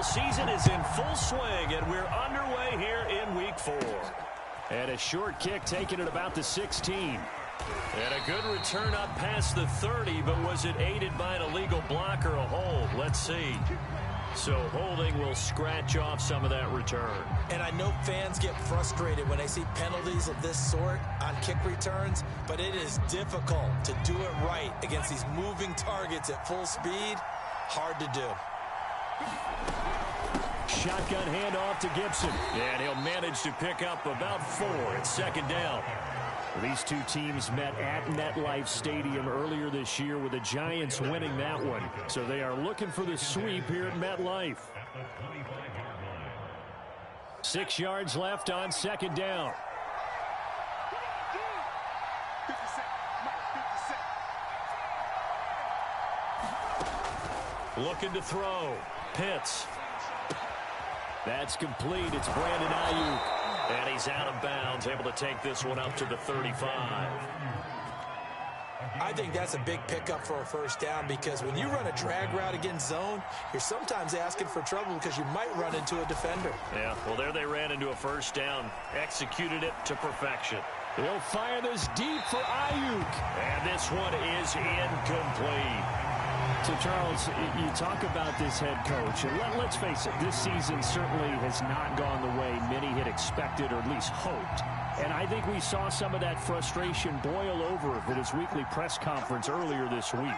Football season is in full swing, and we're underway here in Week 4. And a short kick taken at about the 16. And a good return up past the 30, but was it aided by an illegal block or a hold? Let's see. So holding will scratch off some of that return. And I know fans get frustrated when they see penalties of this sort on kick returns, but it is difficult to do it right against these moving targets at full speed. Hard to do. Shotgun handoff to Gibson. And he'll manage to pick up about 4 at second down. These two teams met at MetLife Stadium earlier this year with the Giants winning that one. So they are looking for the sweep here at MetLife. 6 yards left on second down. Looking to throw. Pitts. That's complete. It's Brandon Ayuk. And he's out of bounds, able to take this one up to the 35. I think that's a big pickup for a first down, because when you run a drag route against zone, you're sometimes asking for trouble because you might run into a defender. Yeah, well, there they ran into a first down. Executed it to perfection. They'll fire this deep for Ayuk. And this one is incomplete. So, Charles, you talk about this head coach, and let's face it, this season certainly has not gone the way many had expected or at least hoped. And I think we saw some of that frustration boil over at his weekly press conference earlier this week.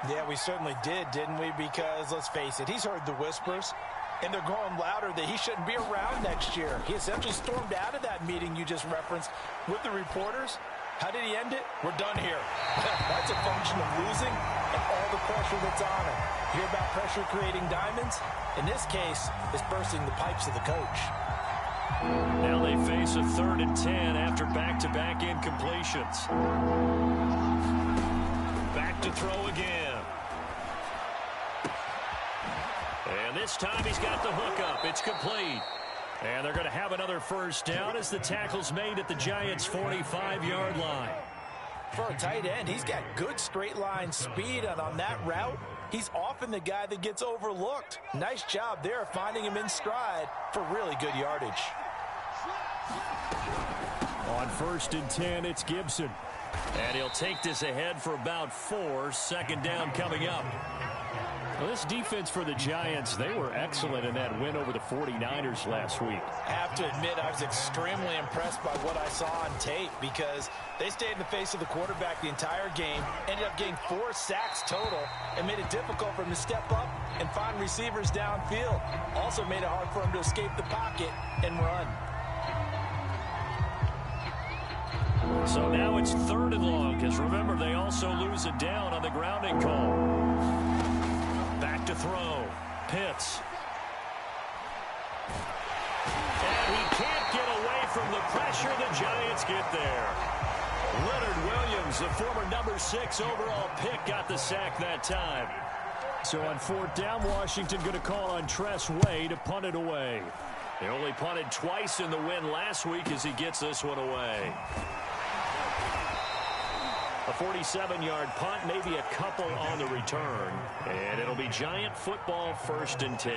Yeah, we certainly did, didn't we? Because, let's face it, he's heard the whispers, and they're growing louder that he shouldn't be around next year. He essentially stormed out of that meeting you just referenced with the reporters. How did he end it? We're done here. That's a function of losing and all the pressure that's on him. Hear about pressure creating diamonds? In this case, it's bursting the pipes of the coach. Now they face a 3rd and 10 after back-to-back incompletions. Back to throw again. And this time he's got the hook up. It's complete. And they're going to have another first down as the tackle's made at the Giants' 45-yard line. For a tight end, he's got good straight line speed, and on that route, he's often the guy that gets overlooked. Nice job there finding him in stride for really good yardage. On 1st and 10, it's Gibson. And he'll take this ahead for about 4. Second down coming up. Well, this defense for the Giants, they were excellent in that win over the 49ers last week. I have to admit, I was extremely impressed by what I saw on tape, because they stayed in the face of the quarterback the entire game, ended up getting 4 sacks total, and made it difficult for him to step up and find receivers downfield. Also made it hard for him to escape the pocket and run. So now it's 3rd and long, because remember, they also lose it down on the grounding call. Back to throw. Pitts. And he can't get away from the pressure. The Giants get there. Leonard Williams, the former number 6 overall pick, got the sack that time. So on 4th down, Washington going to call on Tress Way to punt it away. They only punted twice in the win last week as he gets this one away. A 47-yard punt, maybe a couple on the return. And it'll be Giant football, 1st and 10.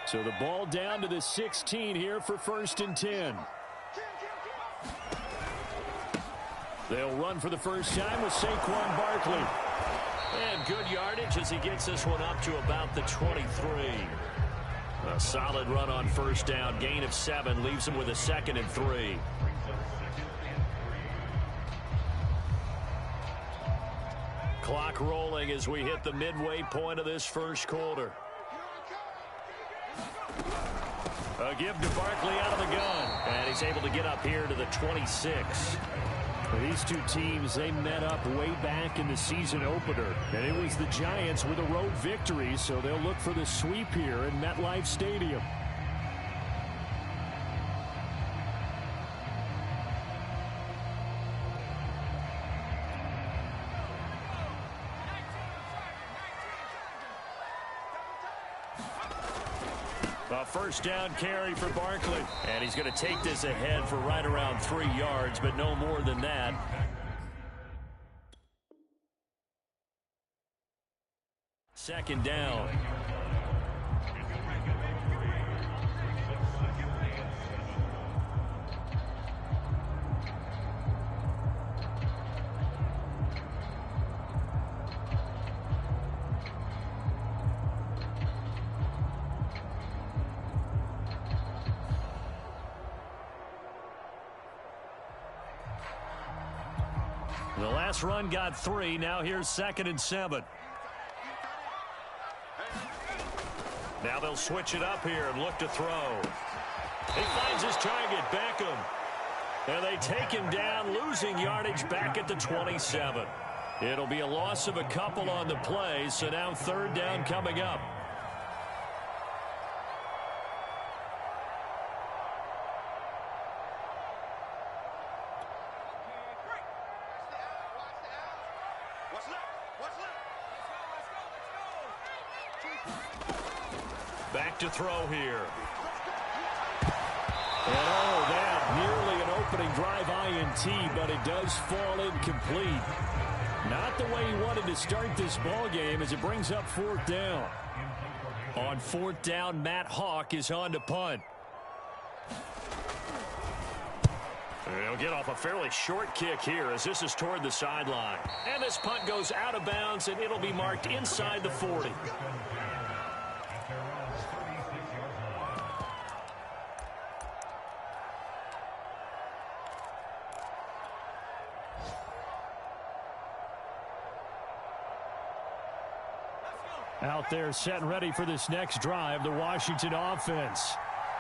So the ball down to the 16 here for 1st and 10. They'll run for the first time with Saquon Barkley. And good yardage as he gets this one up to about the 23. A solid run on first down. Gain of 7 leaves him with a 2nd and 3. Clock rolling as we hit the midway point of this first quarter. A give to Barkley out of the gun. And he's able to get up here to the 26. These two teams, they met up way back in the season opener. And it was the Giants with a road victory, so they'll look for the sweep here in MetLife Stadium. A first down carry for Barkley. And he's going to take this ahead for right around 3 yards, but no more than that. Second down. The last run got 3. Now here's 2nd and 7. Now they'll switch it up here and look to throw. He finds his target, Beckham. And they take him down, losing yardage back at the 27. It'll be a loss of a couple on the play, so now 3rd down coming up. Back to throw here. And oh, that nearly an opening drive INT, but it does fall incomplete. Not the way he wanted to start this ball game as it brings up 4th down. On 4th down, Matt Hawk is on to punt. They'll get off a fairly short kick here as this is toward the sideline. And this punt goes out of bounds, and it'll be marked inside the 40. Out there set and ready for this next drive, the Washington offense.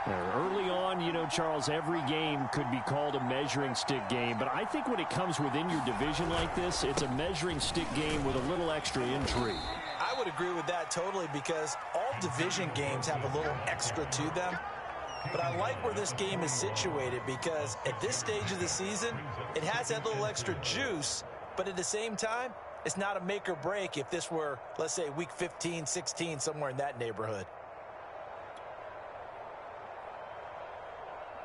Early on, you know, Charles, every game could be called a measuring stick game. But I think when it comes within your division like this, it's a measuring stick game with a little extra intrigue. I would agree with that totally because all division games have a little extra to them. But I like where this game is situated because at this stage of the season, it has that little extra juice. But at the same time, it's not a make or break if this were, let's say, week 15, 16, somewhere in that neighborhood.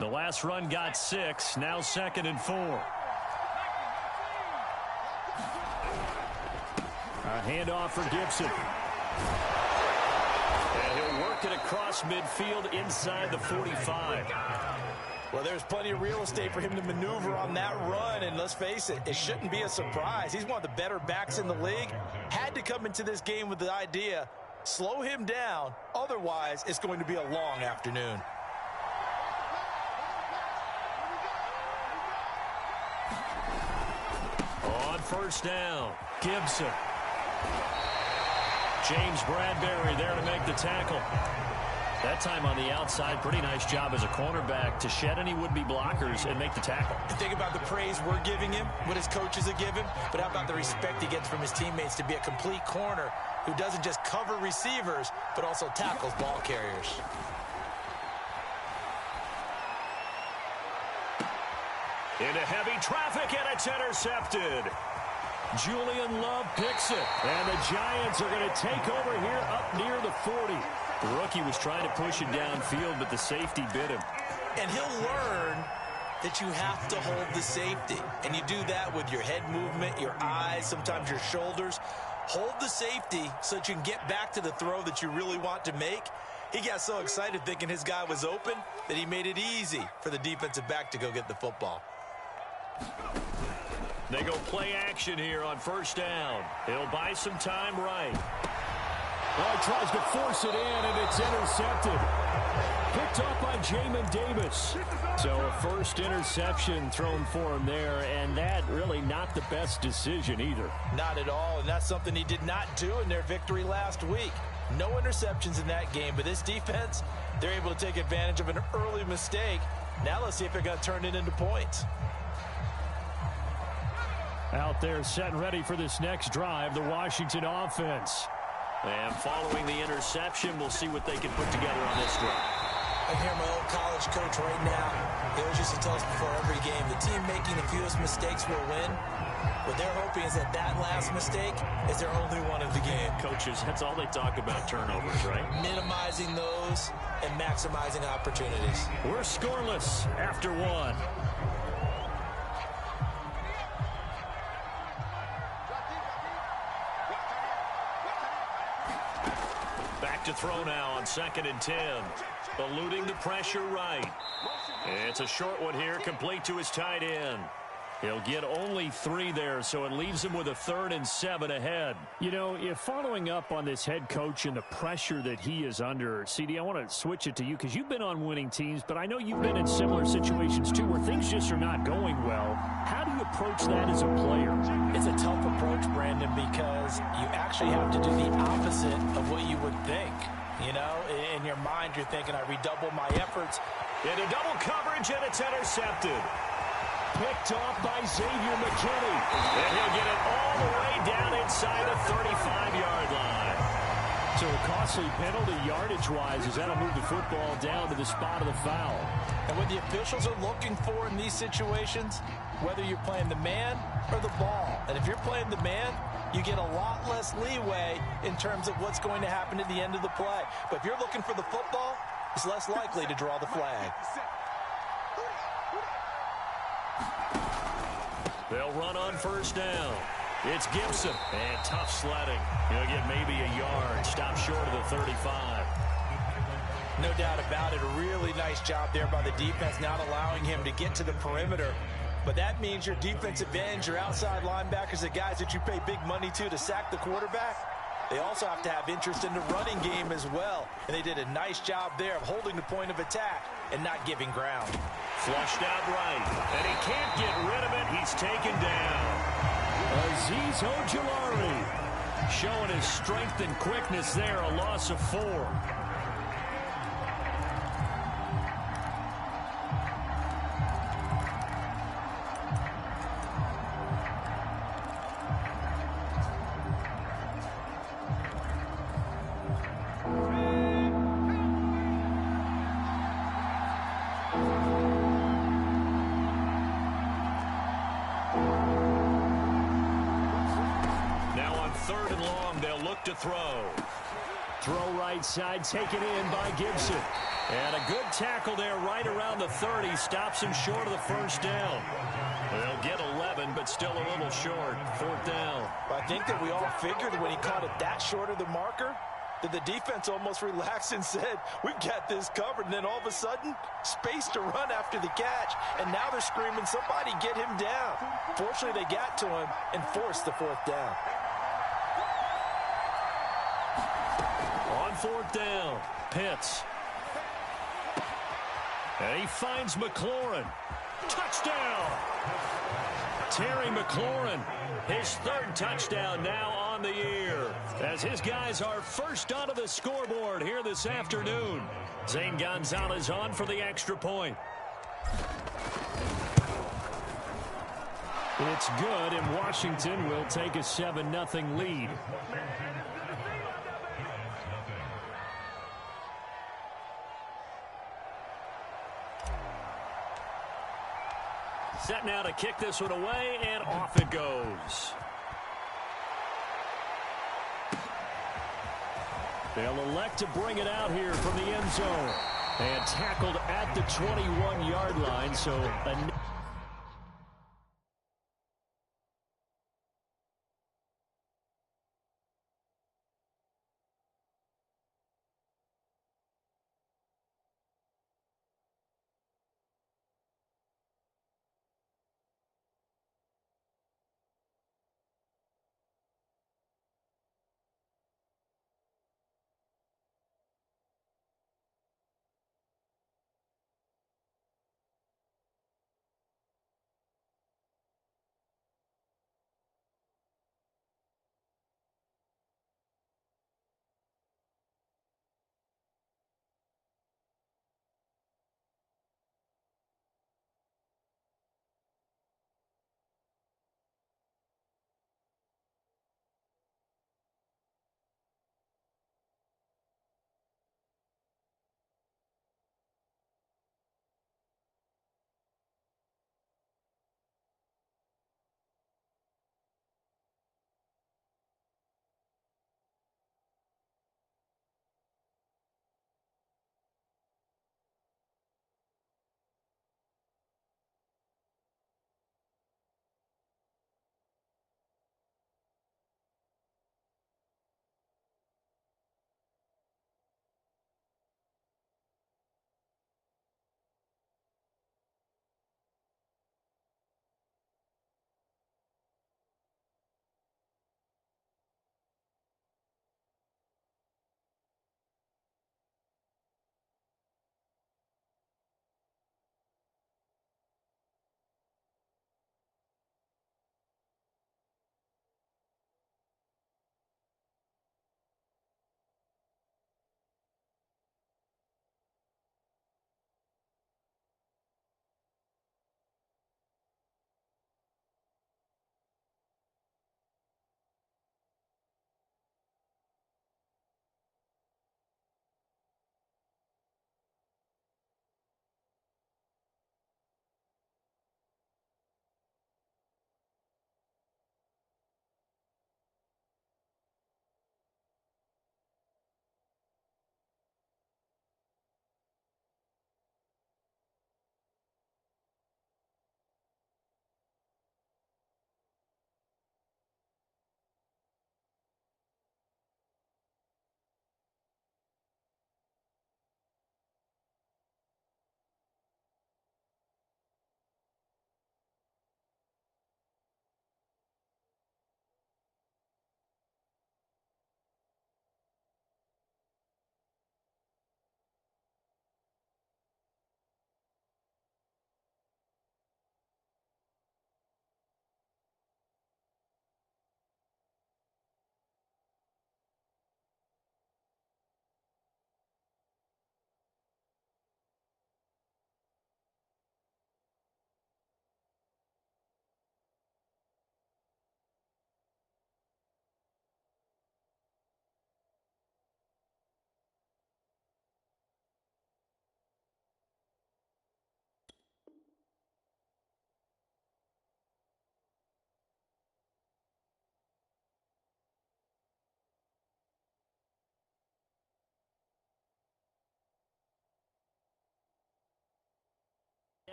The last run got 6. Now 2nd and 4. A handoff for Gibson. And he'll work it across midfield inside the 45. Well, there's plenty of real estate for him to maneuver on that run, and let's face it, it shouldn't be a surprise. He's one of the better backs in the league. Had to come into this game with the idea, slow him down, otherwise it's going to be a long afternoon. On 1st down, Gibson. James Bradbury there to make the tackle. That time on the outside, pretty nice job as a cornerback to shed any would-be blockers and make the tackle. And think about the praise we're giving him, what his coaches are giving, but how about the respect he gets from his teammates to be a complete corner who doesn't just cover receivers, but also tackles ball carriers. Into heavy traffic, and it's intercepted. Julian Love picks it, and the Giants are going to take over here up near the 40. The rookie was trying to push it downfield, but the safety bit him. And he'll learn that you have to hold the safety. And you do that with your head movement, your eyes, sometimes your shoulders. Hold the safety so that you can get back to the throw that you really want to make. He got so excited thinking his guy was open that he made it easy for the defensive back to go get the football. They go play action here on 1st down. He'll buy some time right. Well, he tries to force it in, and it's intercepted. Picked up by Jamin Davis. So a first interception thrown for him there, and that really not the best decision either. Not at all, and that's something he did not do in their victory last week. No interceptions in that game, but this defense, they're able to take advantage of an early mistake. Now let's see if they're going to turn it into points. Out there set and ready for this next drive, the Washington offense. And following the interception, we'll see what they can put together on this drive. I hear my old college coach right now. He always used to tell us before every game, the team making the fewest mistakes will win. What they're hoping is that last mistake is their only one of the game. Coaches, that's all they talk about, turnovers, right? Minimizing those and maximizing opportunities. We're scoreless after one. Back to throw now on 2nd and 10. Eluding the pressure right. It's a short one here, complete to his tight end. He'll get only 3 there, so it leaves him with a 3rd and 7 ahead. You know, if following up on this head coach and the pressure that he is under, CD, I want to switch it to you because you've been on winning teams, but I know you've been in similar situations too where things just are not going well. How do you approach that as a player? It's a tough approach, Brandon, because you actually have to do the opposite of what you would think. You know, in your mind, you're thinking, I redouble my efforts. Into double coverage, and it's intercepted. Picked off by Xavier McKinney. And he'll get it all the way down inside the 35-yard line. So a costly penalty yardage-wise as that'll move the football down to the spot of the foul. And what the officials are looking for in these situations, whether you're playing the man or the ball. And if you're playing the man, you get a lot less leeway in terms of what's going to happen at the end of the play. But if you're looking for the football, it's less likely to draw the flag. They'll run on 1st down. It's Gibson. And tough sledding. He'll get maybe a yard. Stop short of the 35. No doubt about it. A really nice job there by the defense, not allowing him to get to the perimeter. But that means your defensive ends, your outside linebackers, the guys that you pay big money to sack the quarterback, they also have to have interest in the running game as well. And they did a nice job there of holding the point of attack and not giving ground. Flushed out right. And he can't get rid of it. He's taken down. Azeez Ojulari showing his strength and quickness there. A loss of 4. To throw. Throw right side, taken in by Gibson. And a good tackle there right around the 30. Stops him short of the 1st down. They'll get 11, but still a little short. 4th down. I think that we all figured when he caught it that short of the marker that the defense almost relaxed and said, we've got this covered. And then all of a sudden, space to run after the catch. And now they're screaming, somebody get him down. Fortunately, they got to him and forced the 4th down. On 4th down, Pitts. And he finds McLaurin. Touchdown! Terry McLaurin, his 3rd touchdown now on the year, as his guys are first onto the scoreboard here this afternoon. Zane Gonzalez on for the extra point. It's good, and Washington will take a 7-0 lead. Set now to kick this one away, and off it goes. They'll elect to bring it out here from the end zone. And tackled at the 21-yard line, so a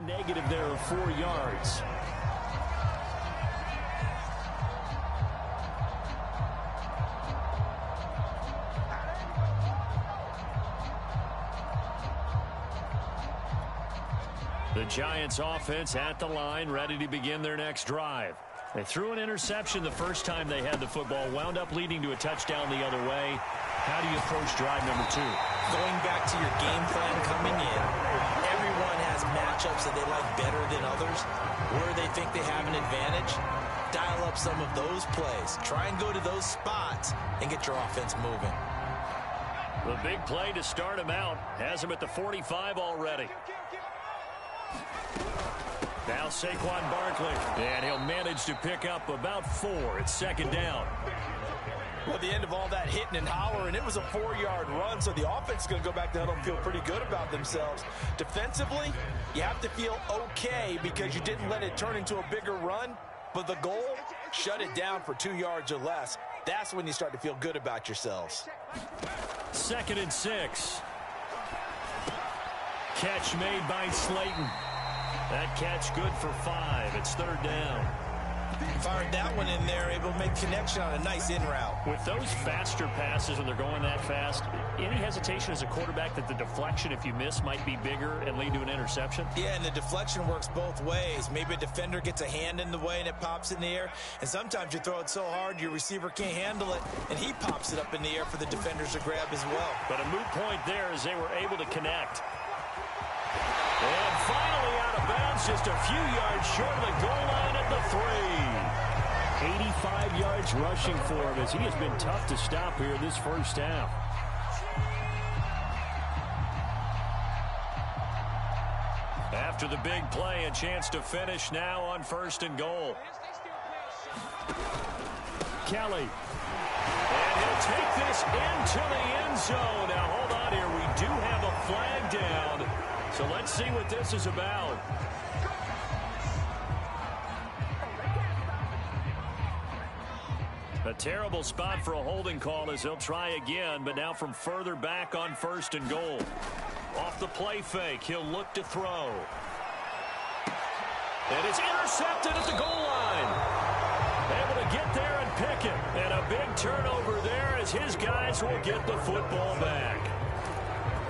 Net negative there of 4 yards. The Giants offense at the line, ready to begin their next drive. They threw an interception the first time they had the football, wound up leading to a touchdown the other way. How do you approach drive number 2? Going back to your game plan coming in, everyone has matchups that they like better than others. Where they think they have an advantage, dial up some of those plays. Try and go to those spots and get your offense moving. The big play to start him out has him at the 45 already. Now Saquon Barkley, and he'll manage to pick up about 4. It's second down. Well, at the end of all that hitting and hollering, it was a 4-yard run, so the offense is going to go back to huddle and feel pretty good about themselves. Defensively, you have to feel okay because you didn't let it turn into a bigger run, but the goal, shut it down for 2 yards or less. That's when you start to feel good about yourselves. 2nd and 6. Catch made by Slayton. That catch good for 5. It's 3rd down. Fired that one in there, able to make connection on a nice in route. With those faster passes when they're going that fast, any hesitation as a quarterback that the deflection, if you miss, might be bigger and lead to an interception? Yeah, and the deflection works both ways. Maybe a defender gets a hand in the way and it pops in the air. And sometimes you throw it so hard your receiver can't handle it, and he pops it up in the air for the defenders to grab as well. But a moot point there as they were able to connect. And finally out of bounds, just a few yards short of the goal line at the 3. 85 yards rushing for him as he has been tough to stop here this first half. After the big play, a chance to finish now on 1st and goal. Kelly. And he'll take this into the end zone. Now, hold on here. We do have a flag down. So let's see what this is about. A terrible spot for a holding call as he'll try again, but now from further back on 1st and goal. Off the play fake, he'll look to throw. And it's intercepted at the goal line. Able to get there and pick it. And a big turnover there as his guys will get the football back.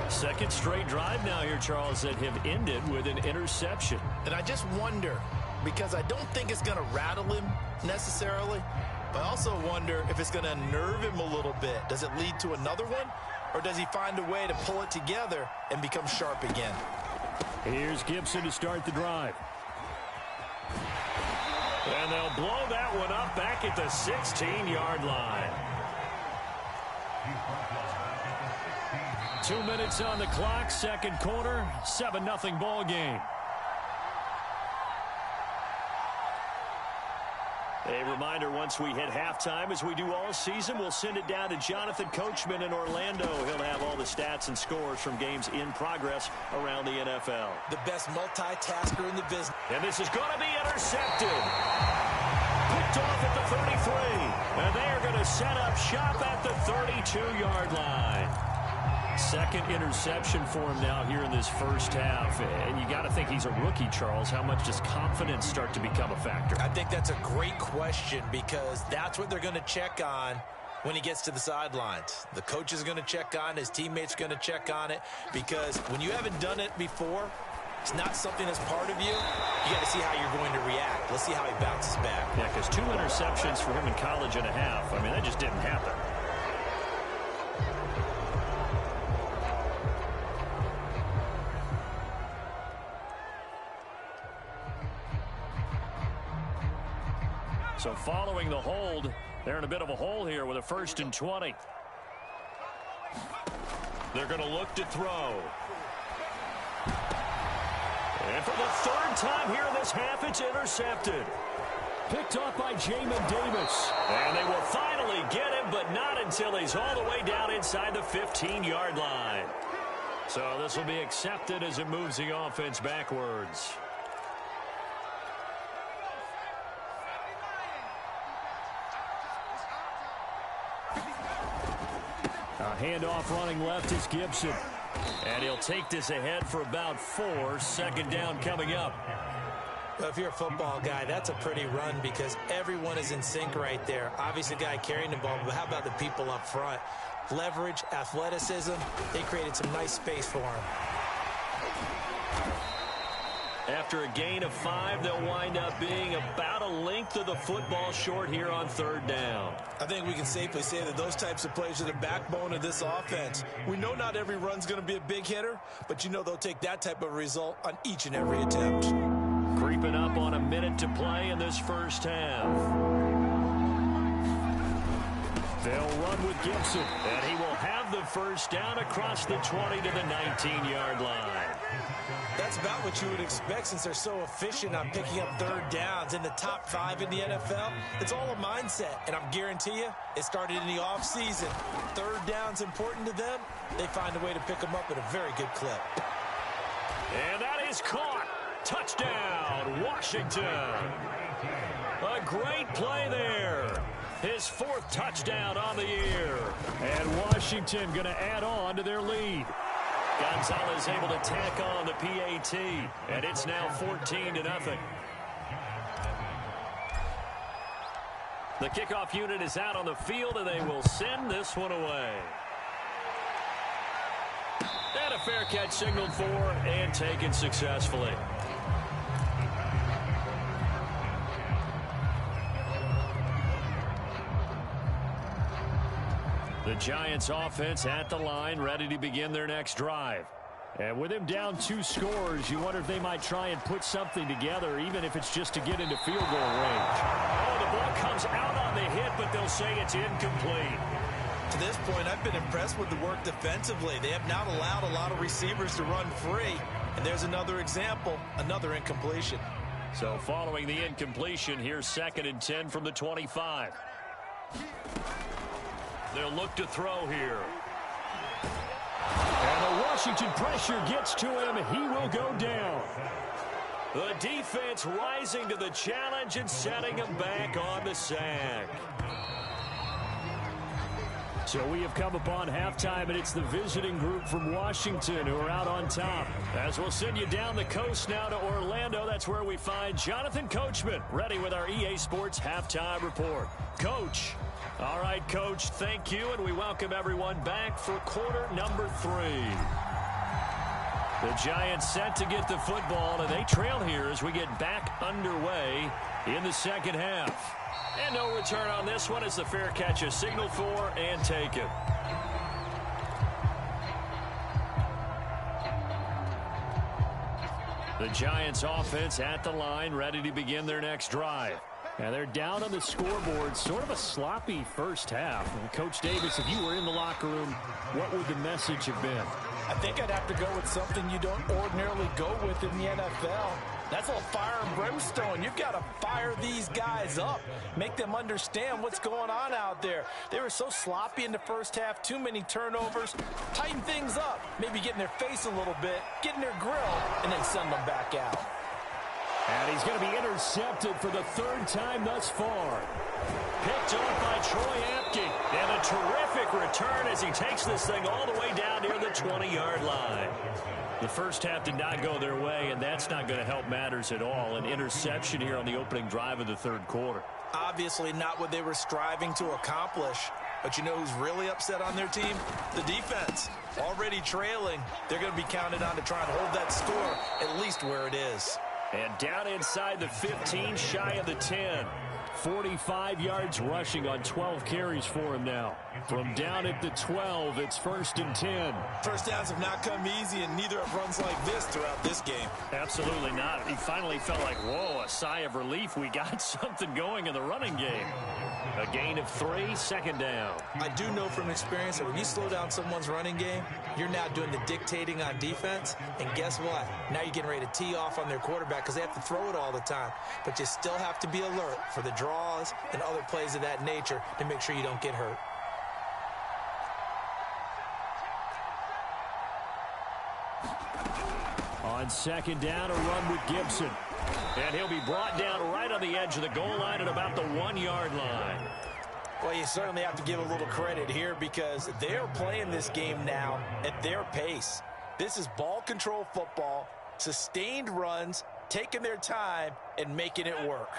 2nd straight drive now here, Charles, that have ended with an interception. And I just wonder, because I don't think it's going to rattle him necessarily, but I also wonder if it's going to unnerve him a little bit. Does it lead to another one, or does he find a way to pull it together and become sharp again? Here's Gibson to start the drive. And they'll blow that one up back at the 16-yard line. 2 minutes on the clock, 2nd quarter, 7-0 ball game. A reminder, once we hit halftime, as we do all season, we'll send it down to Jonathan Coachman in Orlando. He'll have all the stats and scores from games in progress around the NFL. The best multitasker in the business. And this is going to be intercepted. Picked off at the 33. And they are going to set up shop at the 32-yard line. 2nd interception for him now here in this first half. And you got to think he's a rookie, Charles. How much does confidence start to become a factor? I think that's a great question because that's what they're going to check on when he gets to the sidelines. The coach is going to check on, his teammates are going to check on it, because when you haven't done it before, it's not something that's part of you. You got to see how you're going to react. Let's see how he bounces back. Yeah, because 2 interceptions for him in college and a half. I mean, that just didn't happen. So following the hold, they're in a bit of a hole here with a 1st and 20. They're going to look to throw. And for the 3rd time here in this half, it's intercepted. Picked off by Jamin Davis. And they will finally get him, but not until he's all the way down inside the 15-yard line. So this will be accepted as it moves the offense backwards. A handoff running left is Gibson. And he'll take this ahead for about 4. Second down coming up. Well, if you're a football guy, that's a pretty run because everyone is in sync right there. Obviously, the guy carrying the ball, but how about the people up front? Leverage, athleticism, they created some nice space for him. After a gain of 5, they'll wind up being about a length of the football short here on 3rd down. I think we can safely say that those types of plays are the backbone of this offense. We know not every run's going to be a big hitter, but you know they'll take that type of result on each and every attempt. Creeping up on a minute to play in this first half. They'll run with Gibson, and he will have the first down across the 20 to the 19-yard line. That's about what you would expect since they're so efficient on picking up 3rd downs. In the top 5 in the NFL, it's all a mindset, and I'm guarantee you it started in the offseason. 3rd down's important to them. They find a way to pick them up at a very good clip. And that is caught. Touchdown, Washington. A great play there. His 4th touchdown on the year. And Washington going to add on to their lead. Gonzalez able to tack on the PAT, and it's now 14-0. The kickoff unit is out on the field, and they will send this one away. And a fair catch signaled for and taken successfully. The Giants offense at the line, ready to begin their next drive. And with him down 2 scores, you wonder if they might try and put something together, even if it's just to get into field goal range. Oh, the ball comes out on the hit, but they'll say it's incomplete. To this point, I've been impressed with the work defensively. They have not allowed a lot of receivers to run free. And there's another example, another incompletion. So following the incompletion, here's 2nd and 10 from the 25. They'll look to throw here. And the Washington pressure gets to him. He will go down. The defense rising to the challenge and setting him back on the sack. So we have come upon halftime, and it's the visiting group from Washington who are out on top. As we'll send you down the coast now to Orlando, that's where we find Jonathan Coachman, ready with our EA Sports Halftime Report. Coach. All right, Coach, thank you, and we welcome everyone back for quarter number 3. The Giants set to get the football, and they trail here as we get back underway in the second half. And no return on this one as the fair catch is signaled for and taken. The Giants offense at the line, ready to begin their next drive. And they're down on the scoreboard, sort of a sloppy first half. And Coach Davis, if you were in the locker room, what would the message have been? I think I'd have to go with something you don't ordinarily go with in the NFL. That's a little fire and brimstone. You've got to fire these guys up. Make them understand what's going on out there. They were so sloppy in the first half, too many turnovers. Tighten things up. Maybe get in their face a little bit, get in their grill, and then send them back out. And he's going to be intercepted for the 3rd time thus far. Picked off by Troy Apke. And a terrific return as he takes this thing all the way down near the 20-yard line. The first half did not go their way, and that's not going to help matters at all. An interception here on the opening drive of the 3rd quarter. Obviously not what they were striving to accomplish. But you know who's really upset on their team? The defense. Already trailing. They're going to be counted on to try and hold that score at least where it is. And down inside the 15, shy of the 10. 45 yards rushing on 12 carries for him now. From down at the 12, it's 1st and 10. First downs have not come easy, and neither have runs like this throughout this game. Absolutely not. He finally felt like, whoa, a sigh of relief. We got something going in the running game. A gain of 3, 2nd down. I do know from experience that when you slow down someone's running game, you're now doing the dictating on defense. And guess what? Now you're getting ready to tee off on their quarterback because they have to throw it all the time. But you still have to be alert for the draws and other plays of that nature to make sure you don't get hurt. On 2nd down, a run with Gibson. And he'll be brought down right on the edge of the goal line at about the 1-yard line. Well, you certainly have to give a little credit here because they're playing this game now at their pace. This is ball control football, sustained runs, taking their time, and making it work.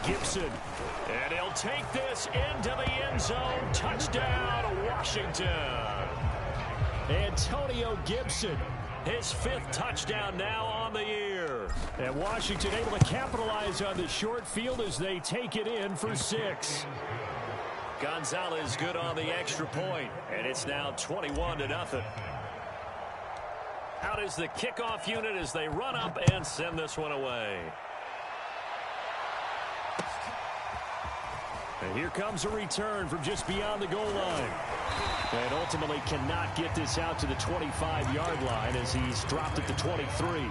Gibson, and he'll take this into the end zone. Touchdown, Washington. Antonio Gibson, his 5th touchdown now on the year. And Washington able to capitalize on the short field as they take it in for 6. Gonzalez good on the extra point, and it's now 21-0. Out is the kickoff unit as they run up and send this one away. And here comes a return from just beyond the goal line. And ultimately cannot get this out to the 25-yard line as he's dropped at the 23.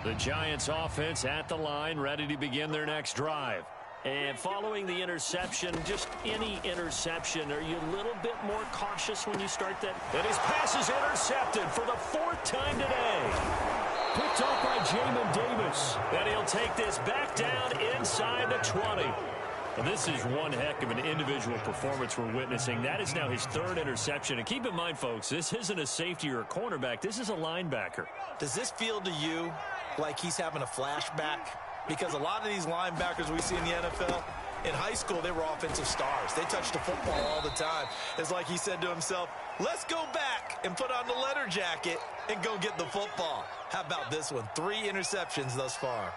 The Giants offense at the line, ready to begin their next drive. And following the interception, just any interception, are you a little bit more cautious when you start that? And his pass is intercepted for the 4th time today. Picked off by Jamin Davis. And he'll take this back down inside the 20. Well, this is one heck of an individual performance we're witnessing. That is now his 3rd interception. And keep in mind, folks, this isn't a safety or a cornerback. This is a linebacker. Does this feel to you like he's having a flashback? Because a lot of these linebackers we see in the NFL, in high school, they were offensive stars. They touched the football all the time. It's like he said to himself, let's go back and put on the leather jacket and go get the football. How about this one? 3 interceptions thus far.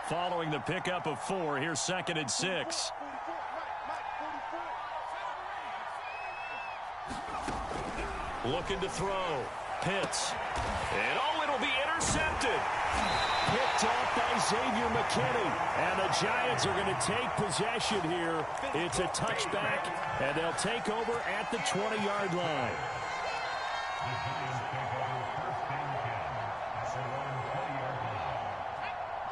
Following the pickup of 4, here's 2nd and 6. Looking to throw. Pitts. And it'll be intercepted. Picked off by Xavier McKinney. And the Giants are going to take possession here. It's a touchback, and they'll take over at the 20-yard line.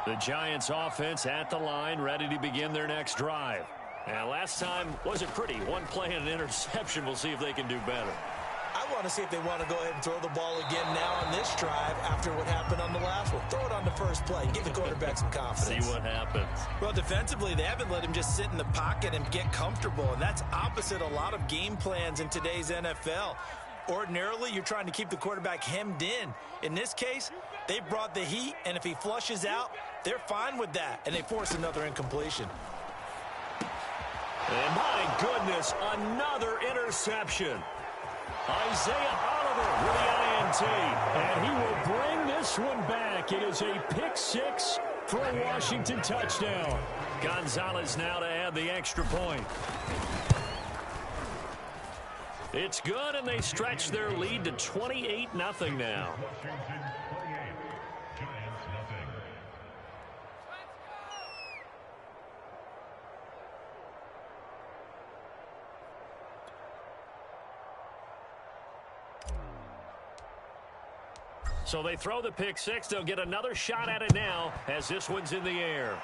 The Giants offense at the line, ready to begin their next drive. And last time wasn't pretty. One play and an interception. We'll see if they can do better. I want to see if they want to go ahead and throw the ball again now on this drive after what happened on the last one. Throw it on the first play. Give the quarterback some confidence. See what happens. Well, defensively, they haven't let him just sit in the pocket and get comfortable, and that's opposite a lot of game plans in today's NFL. Ordinarily, you're trying to keep the quarterback hemmed in. In this case, they brought the heat, and if he flushes out, they're fine with that, and they force another incompletion. And my goodness, another interception. Isaiah Oliver with the INT. And he will bring this one back. It is a pick 6 for a Washington touchdown. Gonzalez now to add the extra point. It's good, and they stretch their lead to 28-0 now. So they throw the pick 6. They'll get another shot at it now as this one's in the air.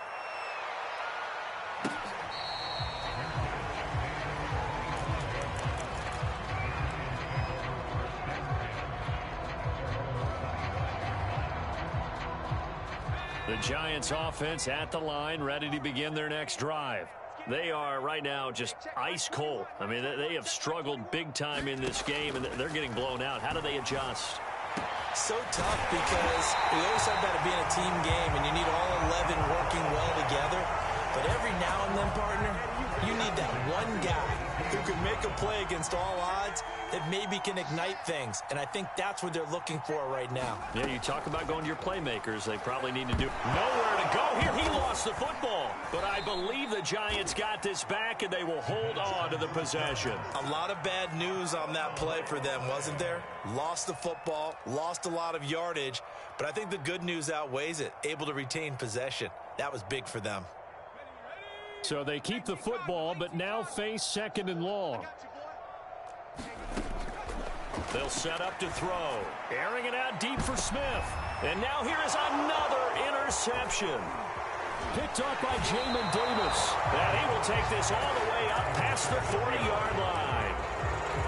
The Giants offense at the line, ready to begin their next drive. They are right now just ice cold. I mean, they have struggled big time in this game, and they're getting blown out. How do they adjust? So tough because we always talk about it being a team game, and you need all 11 working well together. But every now and then, partner, you need that one guy who can make a play against all odds that maybe can ignite things. And I think that's what they're looking for right now. Yeah, you talk about going to your playmakers. They probably need to do nowhere to go here. He lost the football. But I believe the Giants got this back, and they will hold on to the possession. A lot of bad news on that play for them, wasn't there? Lost the football, lost a lot of yardage. But I think the good news outweighs it. Able to retain possession. That was big for them. So they keep the football, but now face 2nd and long. They'll set up to throw. Airing it out deep for Smith. And now here is another interception. Picked up by Jamin Davis. And he will take this all the way up past the 40-yard line.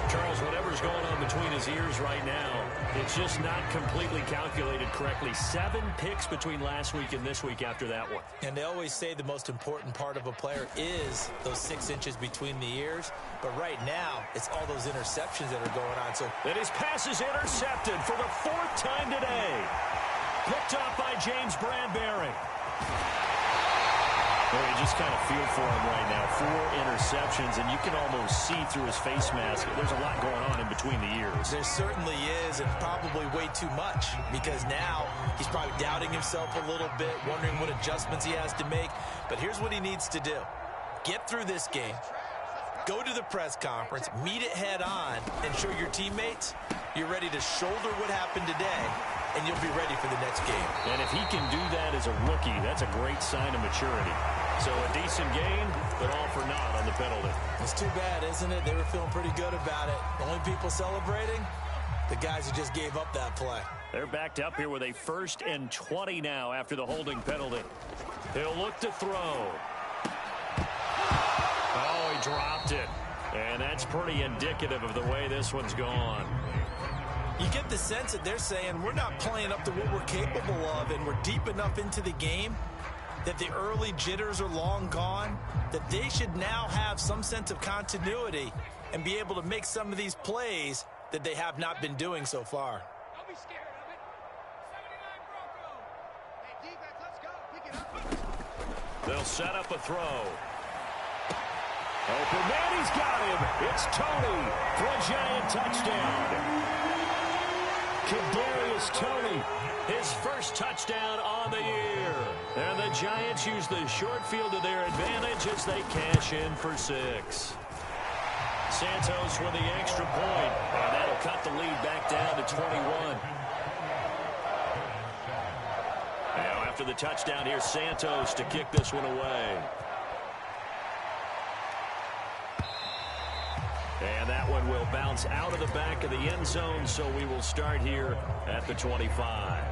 Charles, whatever's going on between his ears right now, it's just not completely calculated correctly. 7 picks between last week and this week after that one. And they always say the most important part of a player is those 6 inches between the ears. But right now, it's all those interceptions that are going on. So, and his pass is intercepted for the 4th time today. Picked up by James Bradbury. Well, you just kind of feel for him right now. 4 interceptions, and you can almost see through his face mask. There's a lot going on in between the ears. There certainly is, and probably way too much, because now he's probably doubting himself a little bit, wondering what adjustments he has to make. But here's what he needs to do. Get through this game. Go to the press conference, meet it head on, and show your teammates you're ready to shoulder what happened today, and you'll be ready for the next game. And if he can do that as a rookie, that's a great sign of maturity. So a decent game, but all for naught on the penalty. It's too bad, isn't it? They were feeling pretty good about it. The only people celebrating, the guys who just gave up that play. They're backed up here with a 1st and 20 now after the holding penalty. He'll look to throw. Oh, he dropped it. And that's pretty indicative of the way this one's gone. You get the sense that they're saying we're not playing up to what we're capable of, and we're deep enough into the game that the early jitters are long gone, that they should now have some sense of continuity and be able to make some of these plays that they have not been doing so far. Don't be scared of it. 79 Bronco. Hey, defense, let's go. Pick it up. They'll set up a throw. Open man, he's got him. It's Tony for a giant touchdown. Kadarius Toney, his first touchdown on the year. And the Giants use the short field to their advantage as they cash in for 6. Santos with the extra point, and that'll cut the lead back down to 21. Now after the touchdown, here's Santos to kick this one away. And that one will bounce out of the back of the end zone, so we will start here at the 25.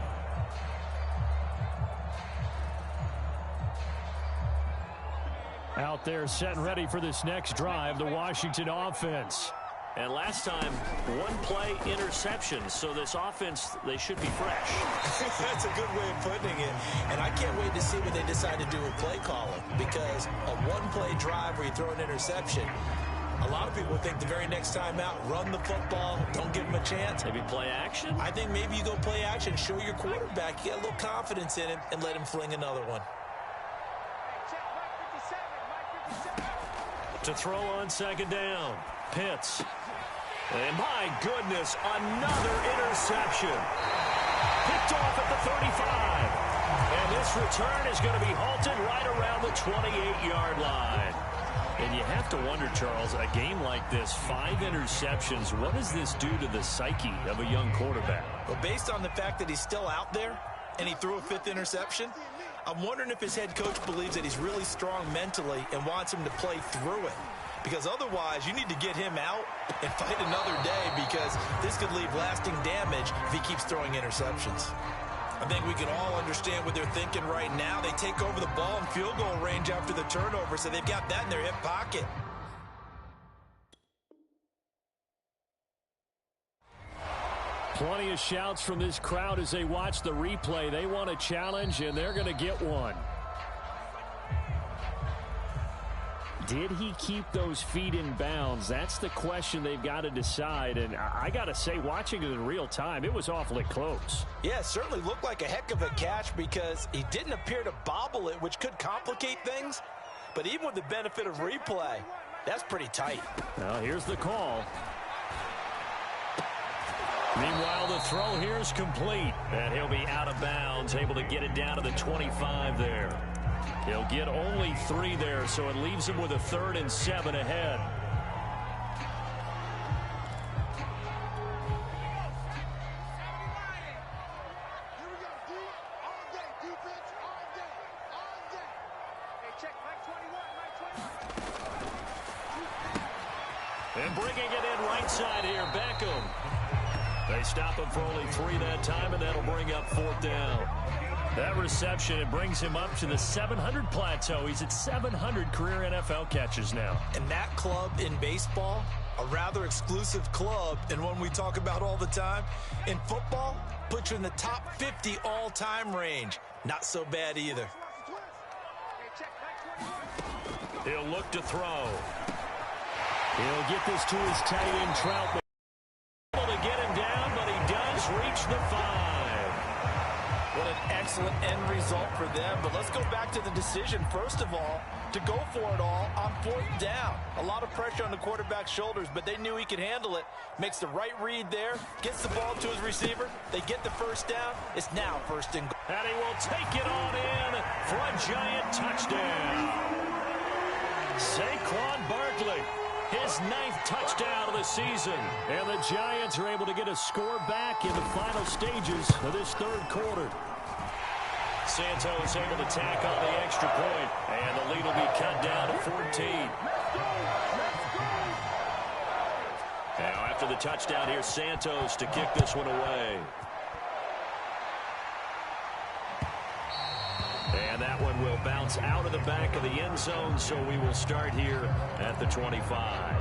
Out there set and ready for this next drive, the Washington offense. And last time, 1 play interception, so this offense, they should be fresh. That's a good way of putting it. And I can't wait to see what they decide to do with play calling, because a 1-play drive where you throw an interception, a lot of people think the very next time out, run the football, don't give him a chance. Maybe play action? I think maybe you go play action, show your quarterback, you get a little confidence in him, and let him fling another one. To throw on 2nd down, Pitts. And my goodness, another interception. Picked off at the 35. And this return is going to be halted right around the 28-yard line. And you have to wonder, Charles, a game like this, 5 interceptions, what does this do to the psyche of a young quarterback? Well, based on the fact that he's still out there and he threw a 5th interception, I'm wondering if his head coach believes that he's really strong mentally and wants him to play through it. Because otherwise, you need to get him out and fight another day, because this could leave lasting damage if he keeps throwing interceptions. I think we can all understand what they're thinking right now. They take over the ball in field goal range after the turnover, so they've got that in their hip pocket. Plenty of shouts from this crowd as they watch the replay. They want a challenge, and they're going to get one. Did he keep those feet in bounds? That's the question they've got to decide. And I got to say, watching it in real time, it was awfully close. Yeah, it certainly looked like a heck of a catch, because he didn't appear to bobble it, which could complicate things. But even with the benefit of replay, that's pretty tight. Now, here's the call. Meanwhile, the throw here is complete. And he'll be out of bounds, able to get it down to the 25 there. He'll get only 3 there, so it leaves him with a 3rd and 7 ahead. Here we go, D. All day. Defense, all day. All day. Hey, check Mike 21, Mike 21. And bringing it in right side here, Beckham. They stop him for only 3 that time, and that'll bring up 4th down. That reception, it brings him up to the 700 plateau. He's at 700 career NFL catches now. And that club in baseball, a rather exclusive club, and one we talk about all the time. In football, puts you in the top 50 all-time range. Not so bad either. He'll look to throw. He'll get this to his tight end, Troutman. Able to get him down, but he does reach the 5. What an excellent end result for them. But let's go back to the decision, first of all, to go for it all on 4th down. A lot of pressure on the quarterback's shoulders, but they knew he could handle it. Makes the right read there, gets the ball to his receiver. They get the 1st down. It's now 1st and goal. And he will take it on in for a giant touchdown. Saquon Barkley, his 9th touchdown of the season. And the Giants are able to get a score back in the final stages of this 3rd quarter. Santos able to tack on the extra point, and the lead will be cut down to 14. Now after the touchdown, here's Santos to kick this one away. And that one will bounce out of the back of the end zone, so we will start here at the 25.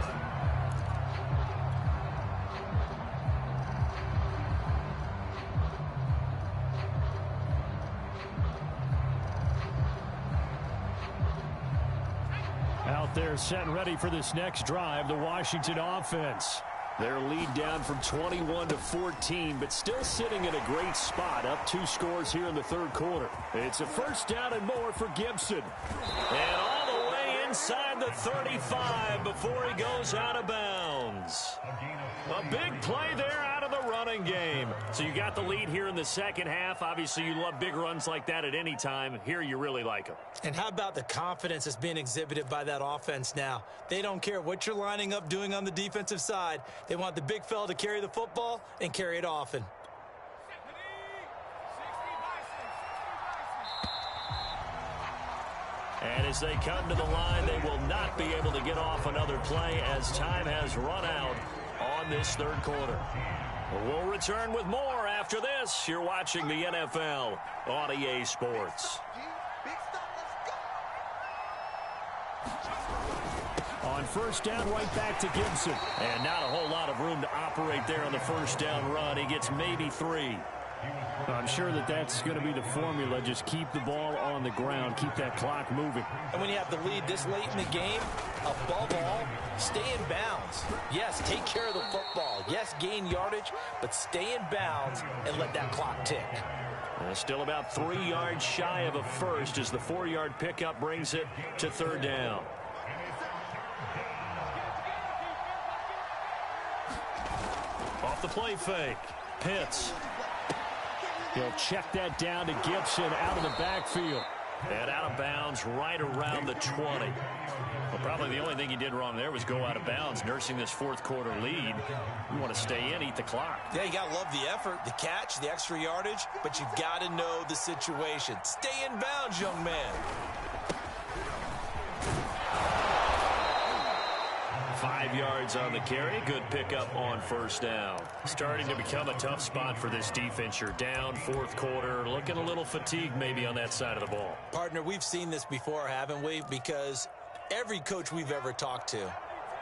Out there set and ready for this next drive, the Washington offense. Their lead down from 21 to 14, but still sitting in a great spot, up 2 scores here in the 3rd quarter. It's a 1st down and more for Gibson. And all the way inside the 35 before he goes out of bounds. A big play there out of the running game. So you got the lead here in the 2nd half. Obviously, you love big runs like that at any time. Here, you really like them. And how about the confidence that's being exhibited by that offense now? They don't care what you're lining up doing on the defensive side. They want the big fella to carry the football and carry it often. And as they come to the line, they will not be able to get off another play as time has run out on this 3rd quarter. We'll return with more after this. You're watching the NFL on EA Sports. On 1st down, right back to Gibson. And not a whole lot of room to operate there on the 1st down run. He gets maybe 3. I'm sure that that's going to be the formula. Just keep the ball on the ground. Keep that clock moving. And when you have the lead this late in the game, above all, stay in bounds. Yes, take care of the football. Yes, gain yardage, but stay in bounds and let that clock tick. Still about 3 yards shy of a 1st as the 4-yard pickup brings it to 3rd down. Off the play fake. Pitts. He'll check that down to Gibson out of the backfield. And out of bounds right around the 20. Well, probably the only thing he did wrong there was go out of bounds, nursing this 4th quarter lead. You want to stay in, eat the clock. Yeah, you got to love the effort, the catch, the extra yardage, but you've got to know the situation. Stay in bounds, young man. 5 yards on the carry. Good pickup on 1st down. Starting to become a tough spot for this defense. You're down 4th quarter. Looking a little fatigued maybe on that side of the ball. Partner, we've seen this before, haven't we? Because every coach we've ever talked to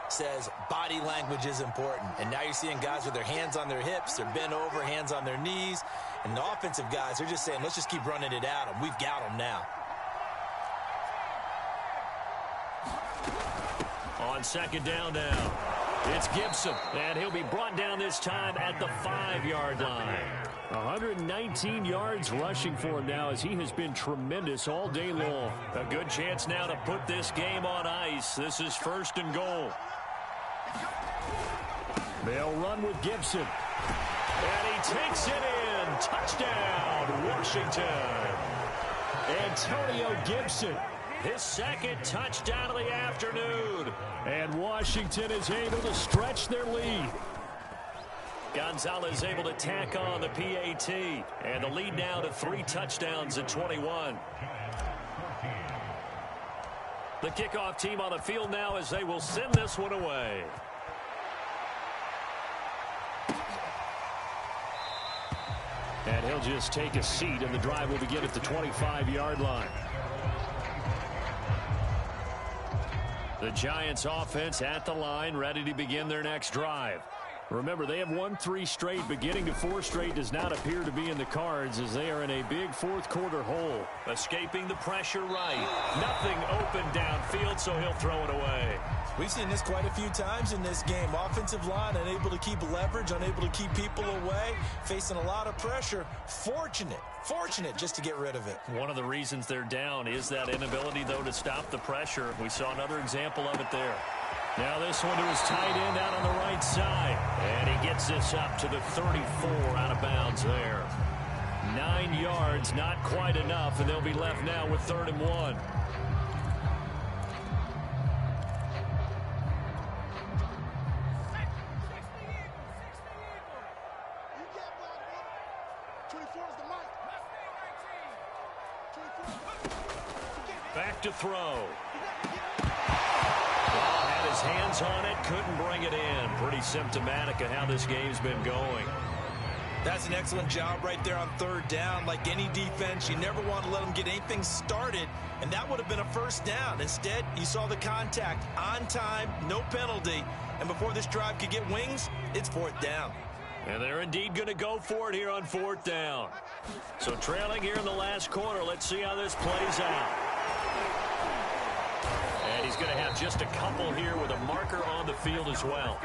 says body language is important. And now you're seeing guys with their hands on their hips. They're bent over, hands on their knees. And the offensive guys are just saying, let's just keep running it at them. We've got them now. On 2nd down now, it's Gibson, and he'll be brought down this time at the 5-yard line. 119 yards rushing for him now as he has been tremendous all day long. A good chance now to put this game on ice. This is 1st and goal. They'll run with Gibson. And he takes it in. Touchdown, Washington. Antonio Gibson. His 2nd touchdown of the afternoon. And Washington is able to stretch their lead. Gonzalez able to tack on the PAT. And the lead now to 3 touchdowns at 21. The kickoff team on the field now as they will send this one away. And he'll just take a seat, and the drive will begin at the 25-yard line. The Giants offense at the line, ready to begin their next drive. Remember, they have won 3 straight, but getting to 4 straight does not appear to be in the cards as they are in a big fourth-quarter hole. Escaping the pressure right. Nothing open downfield, so he'll throw it away. We've seen this quite a few times in this game. Offensive line unable to keep leverage, unable to keep people away, facing a lot of pressure. Fortunate just to get rid of it. One of the reasons they're down is that inability, though, to stop the pressure. We saw another example of it there. Now this one to his tight end out on the right side. And he gets this up to the 34 out of bounds there. 9 yards, not quite enough, and they'll be left now with 3rd and 1. Back to throw. Had his hands on it, couldn't bring it in. Pretty symptomatic of how this game's been going. That's an excellent job right there on 3rd down. Like any defense, you never want to let them get anything started, and that would have been a 1st down. Instead, you saw the contact on time, no penalty, and before this drive could get wings, it's 4th down. And they're indeed going to go for it here on 4th down. So trailing here in the last quarter, let's see how this plays out. And he's going to have just a couple here with a marker on the field as well.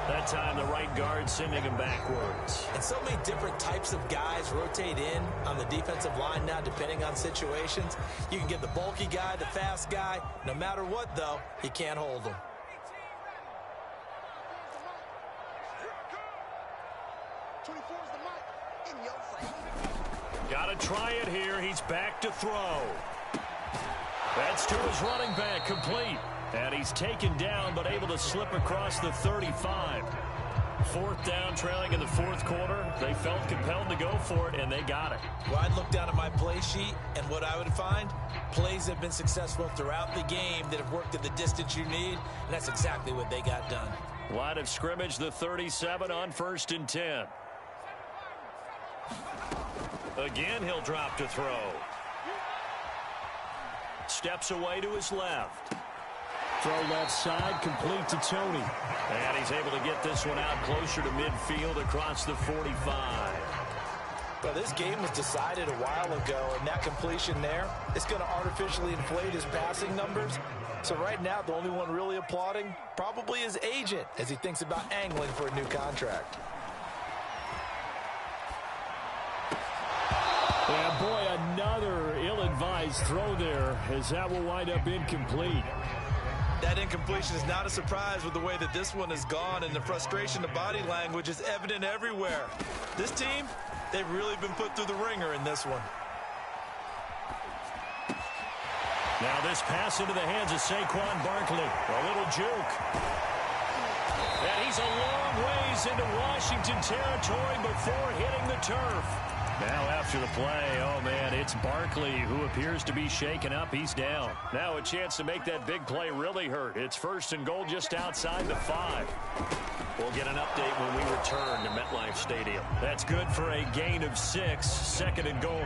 That time the right guard sending him backwards. And so many different types of guys rotate in on the defensive line now depending on situations. You can get the bulky guy, the fast guy. No matter what, though, he can't hold them. Got to try it here. He's back to throw. That's to his running back, complete. And he's taken down, but able to slip across the 35. 4th down, trailing in the 4th quarter. They felt compelled to go for it, and they got it. Well, I'd look down at my play sheet, and what I would find, plays have been successful throughout the game that have worked at the distance you need, and that's exactly what they got done. Line of scrimmage, the 37 on 1st and 10. Again, he'll drop to throw. Steps away to his left. Throw left side, complete to Tony. And he's able to get this one out closer to midfield across the 45. But this game was decided a while ago, and that completion there, it's going to artificially inflate his passing numbers. So right now, the only one really applauding probably his agent as he thinks about angling for a new contract. Yeah, boy, another ill-advised throw there as that will wind up incomplete. That incompletion is not a surprise with the way that this one has gone, and the frustration, the body language is evident everywhere. This team, they've really been put through the ringer in this one. Now this pass into the hands of Saquon Barkley. A little juke. And he's a long ways into Washington territory before hitting the turf. Now after the play, oh man, it's Barkley who appears to be shaken up. He's down. Now a chance to make that big play really hurt. It's 1st and goal just outside the 5. We'll get an update when we return to MetLife Stadium. That's good for a gain of 6, 2nd and goal.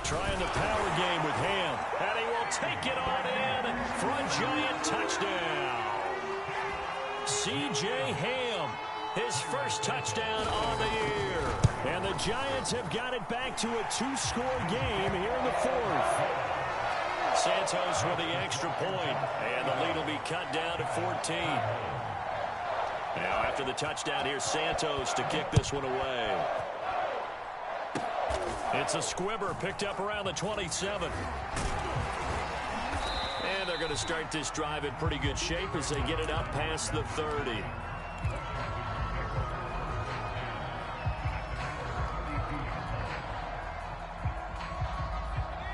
Trying the power game with Ham. And he will take it on in for a Giant touchdown. C.J. Ham, his first touchdown on the year. And the Giants have got it back to a 2-score game here in the 4th. Santos with the extra point, and the lead will be cut down to 14. Now after the touchdown, here's Santos to kick this one away. It's a squibber picked up around the 27. And they're going to start this drive in pretty good shape as they get it up past the 30.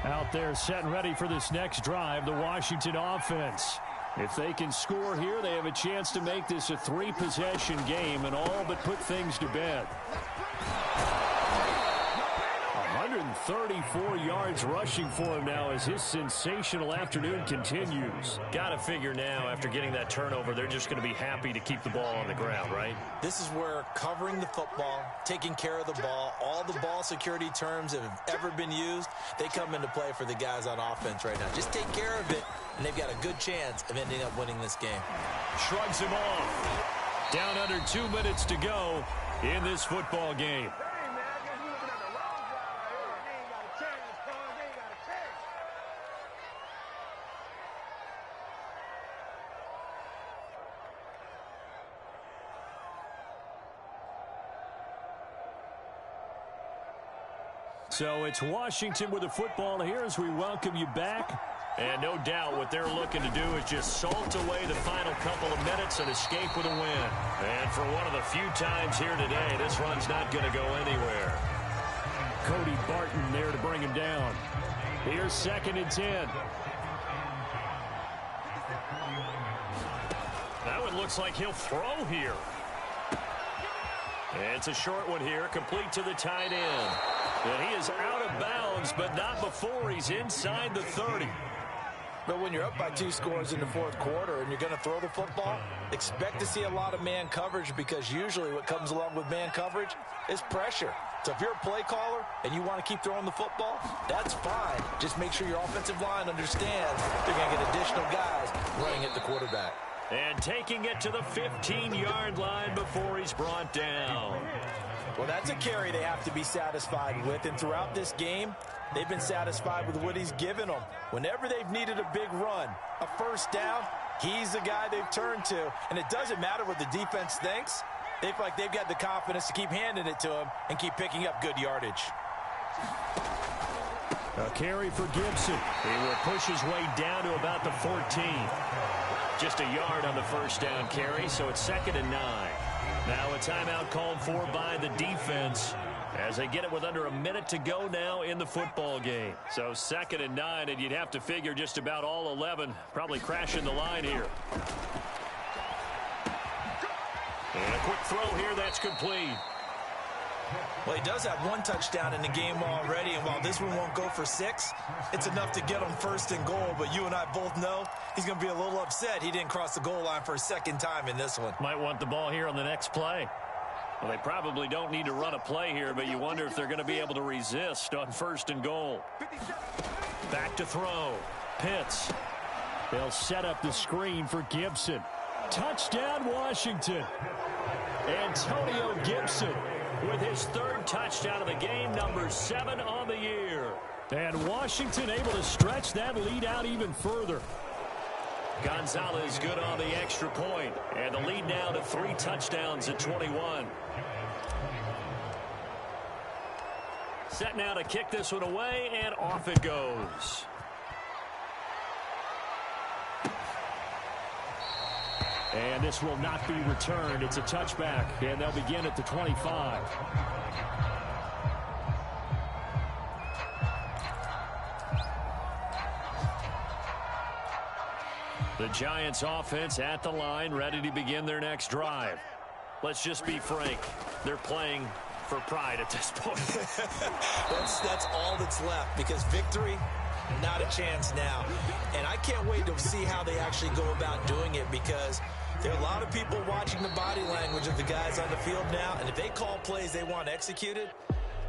Out there set and ready for this next drive, the Washington offense. If they can score here, they have a chance to make this a 3-possession game and all but put things to bed. 134 yards rushing for him now as his sensational afternoon continues. Got to figure now, after getting that turnover, they're just going to be happy to keep the ball on the ground, right? This is where covering the football, taking care of the ball, all the ball security terms that have ever been used, they come into play for the guys on offense right now. Just take care of it, and they've got a good chance of ending up winning this game. Shrugs him off. Down under 2 minutes to go in this football game. So it's Washington with the football here as we welcome you back. And no doubt what they're looking to do is just salt away the final couple of minutes and escape with a win. And for one of the few times here today, this run's not going to go anywhere. Cody Barton there to bring him down. Here's 2nd and 10. That one looks like he'll throw here. It's a short one here, complete to the tight end. And he is out of bounds, but not before he's inside the 30. But when you're up by 2 scores in the 4th quarter and you're going to throw the football, expect to see a lot of man coverage, because usually what comes along with man coverage is pressure. So if you're a play caller and you want to keep throwing the football, that's fine. Just make sure your offensive line understands they're going to get additional guys running at the quarterback. And taking it to the 15-yard line before he's brought down. Well, that's a carry they have to be satisfied with. And throughout this game, they've been satisfied with what he's given them. Whenever they've needed a big run, a first down, he's the guy they've turned to. And it doesn't matter what the defense thinks. They feel like they've got the confidence to keep handing it to him and keep picking up good yardage. A carry for Gibson. He will push his way down to about the 14. Just a yard on the first down carry, so it's 2nd and 9. Now a timeout called for by the defense as they get it with under a minute to go now in the football game. So 2nd and 9, and you'd have to figure just about all 11 probably crashing the line here. And a quick throw here that's complete. Well, he does have 1 touchdown in the game already, and while this one won't go for 6, it's enough to get him 1st and goal. But you and I both know he's going to be a little upset he didn't cross the goal line for a 2nd time in this one. Might want the ball here on the next play. Well, they probably don't need to run a play here, but you wonder if they're going to be able to resist on 1st and goal. Back to throw. Pitts. They'll set up the screen for Gibson. Touchdown, Washington. Antonio Gibson with his 3rd touchdown of the game, number 7 on the year. And Washington able to stretch that lead out even further. Gonzalez good on the extra point, and the lead now to 3 touchdowns at 21. Set now to kick this one away, and off it goes. And this will not be returned. It's a touchback, and they'll begin at the 25. The Giants offense at the line, ready to begin their next drive. Let's just be frank. They're playing for pride at this point. That's all that's left, because victory, not a chance now. And I can't wait to see how they actually go about doing it, because there are a lot of people watching the body language of the guys on the field now, and if they call plays they want executed,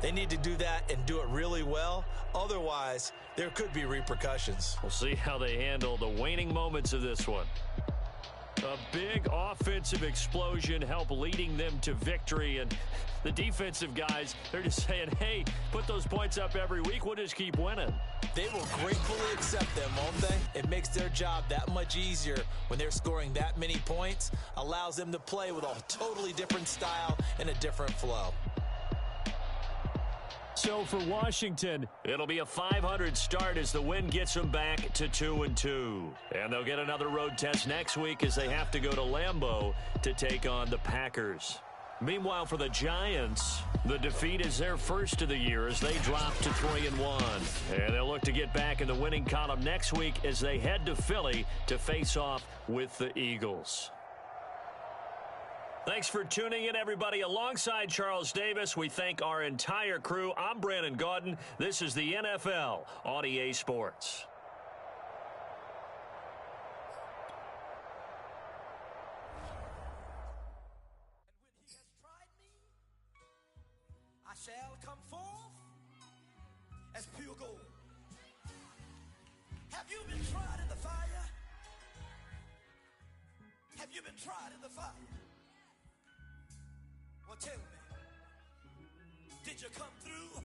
they need to do that and do it really well. Otherwise, there could be repercussions. We'll see how they handle the waning moments of this one. A big offensive explosion help leading them to victory, and the defensive guys, they're just saying, hey, put those points up every week, we'll just keep winning. They will gratefully accept them, won't they? It makes their job that much easier when they're scoring that many points, allows them to play with a totally different style and a different flow. So for Washington, it'll be a 500 start as the win gets them back to 2-2. And they'll get another road test next week as they have to go to Lambeau to take on the Packers. Meanwhile, for the Giants, the defeat is their first of the year as they drop to 3-1. And they'll look to get back in the winning column next week as they head to Philly to face off with the Eagles. Thanks for tuning in, everybody. Alongside Charles Davis, we thank our entire crew. I'm Brandon Gaudin. This is the NFL on EA Sports. Shall come forth as pure gold. Have you been tried in the fire? Have you been tried in the fire? Well, tell me, did you come through?